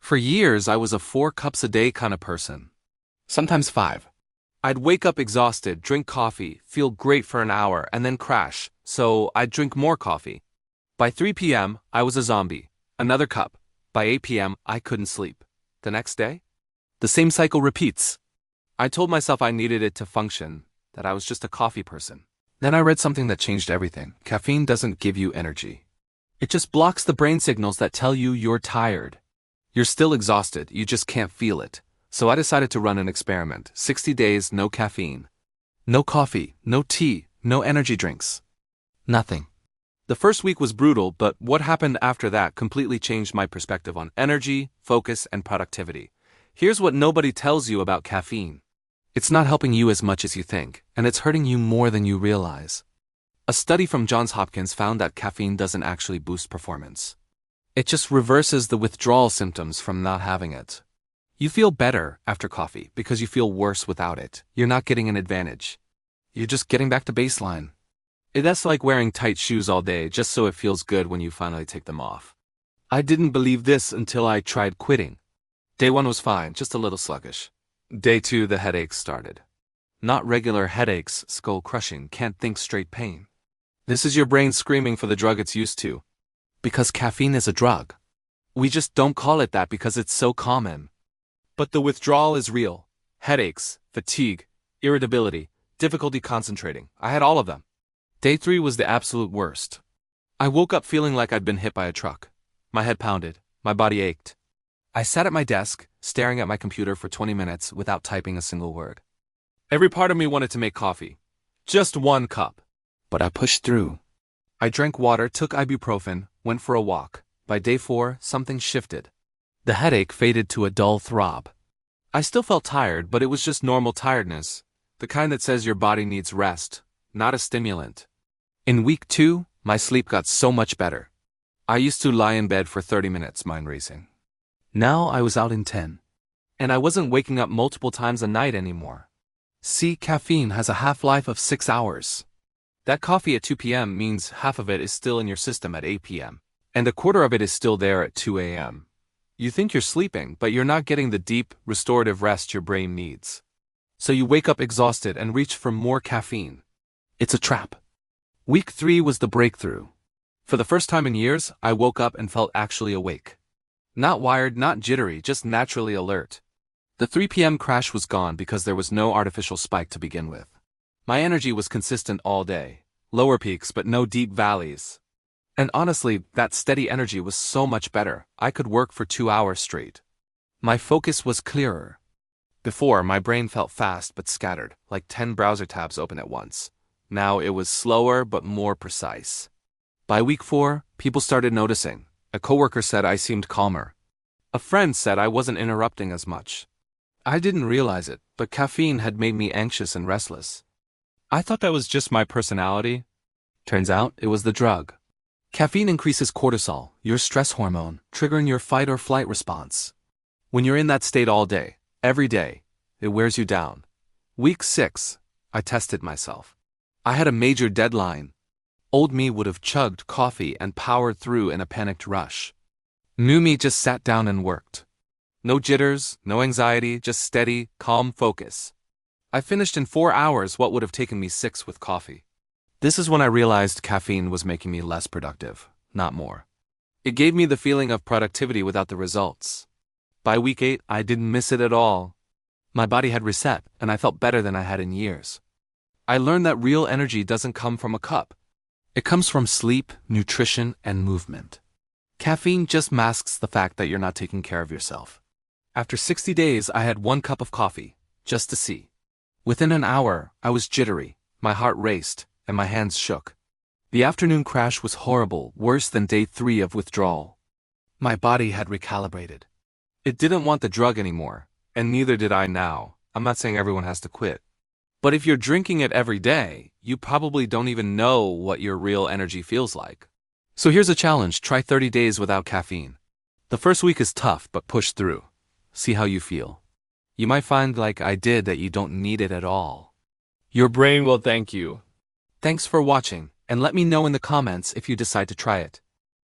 For years, I was a 4 cups a day kind of person. Sometimes 5. I'd wake up exhausted, drink coffee, feel great for an hour, and then crash, so I'd drink more coffee. By 3 p.m., I was a zombie. Another cup. By 8 p.m., I couldn't sleep. The next day? The same cycle repeats. I told myself I needed it to function, that I was just a coffee person. Then I read something that changed everything. Caffeine doesn't give you energy. It just blocks the brain signals that tell you you're tired. You're still exhausted, you just can't feel it. So I decided to run an experiment. 60 days, no caffeine. No coffee, no tea, no energy drinks. Nothing. The first week was brutal, but what happened after that completely changed my perspective on energy, focus, and productivity. Here's what nobody tells you about caffeine. It's not helping you as much as you think, and it's hurting you more than you realize. A study from Johns Hopkins found that caffeine doesn't actually boost performance. It just reverses the withdrawal symptoms from not having it. You feel better after coffee because you feel worse without it. You're not getting an advantage. You're just getting back to baseline. That's like wearing tight shoes all day just so it feels good when you finally take them off. I didn't believe this until I tried quitting. Day 1 was fine, just a little sluggish. Day 2, the headaches started. Not regular headaches, skull crushing, can't think straight pain. This is your brain screaming for the drug it's used to. Because caffeine is a drug. We just don't call it that because it's so common. But the withdrawal is real. Headaches, fatigue, irritability, difficulty concentrating. I had all of them. Day 3 was the absolute worst. I woke up feeling like I'd been hit by a truck. My head pounded. My body ached. I sat at my desk, staring at my computer for 20 minutes without typing a single word. Every part of me wanted to make coffee. Just 1 cup. But I pushed through. I drank water, took ibuprofen, went for a walk. By day 4, something shifted. The headache faded to a dull throb. I still felt tired, but it was just normal tiredness. The kind that says your body needs rest, not a stimulant. In week 2, my sleep got so much better. I used to lie in bed for 30 minutes, mind racing. Now I was out in 10. And I wasn't waking up multiple times a night anymore. See, caffeine has a half-life of 6 hours. That coffee at 2 p.m. means half of it is still in your system at 8 p.m. And a quarter of it is still there at 2 a.m. You think you're sleeping, but you're not getting the deep, restorative rest your brain needs. So you wake up exhausted and reach for more caffeine. It's a trap. Week 3 was the breakthrough. For the first time in years, I woke up and felt actually awake. Not wired, not jittery, just naturally alert. The 3 p.m. crash was gone because there was no artificial spike to begin with. My energy was consistent all day. Lower peaks, but no deep valleys. And honestly, that steady energy was so much better. I could work for 2 hours straight. My focus was clearer. Before, my brain felt fast but scattered, like 10 browser tabs open at once. Now it was slower but more precise. By week 4, people started noticing. A coworker said I seemed calmer. A friend said I wasn't interrupting as much. I didn't realize it, but caffeine had made me anxious and restless. I thought that was just my personality. Turns out it was the drug. Caffeine increases cortisol, your stress hormone, triggering your fight or flight response. When you're in that state all day, every day, it wears you down. Week 6, I tested myself. I had a major deadline. Old me would have chugged coffee and powered through in a panicked rush. New me just sat down and worked. No jitters, no anxiety, just steady, calm focus. I finished in 4 hours what would have taken me 6 with coffee. This is when I realized caffeine was making me less productive, not more. It gave me the feeling of productivity without the results. By week 8, I didn't miss it at all. My body had reset, and I felt better than I had in years. I learned that real energy doesn't come from a cup. It comes from sleep, nutrition, and movement. Caffeine just masks the fact that you're not taking care of yourself. After 60 days, I had 1 cup of coffee, just to see. Within an hour, I was jittery, my heart raced, and my hands shook. The afternoon crash was horrible, worse than day 3 of withdrawal. My body had recalibrated. It didn't want the drug anymore, and neither did I now. I'm not saying everyone has to quit. But if you're drinking it every day, you probably don't even know what your real energy feels like. So here's a challenge, try 30 days without caffeine. The first week is tough, but push through. See how you feel. You might find, like I did, that you don't need it at all. Your brain will thank you. Thanks for watching, and let me know in the comments if you decide to try it.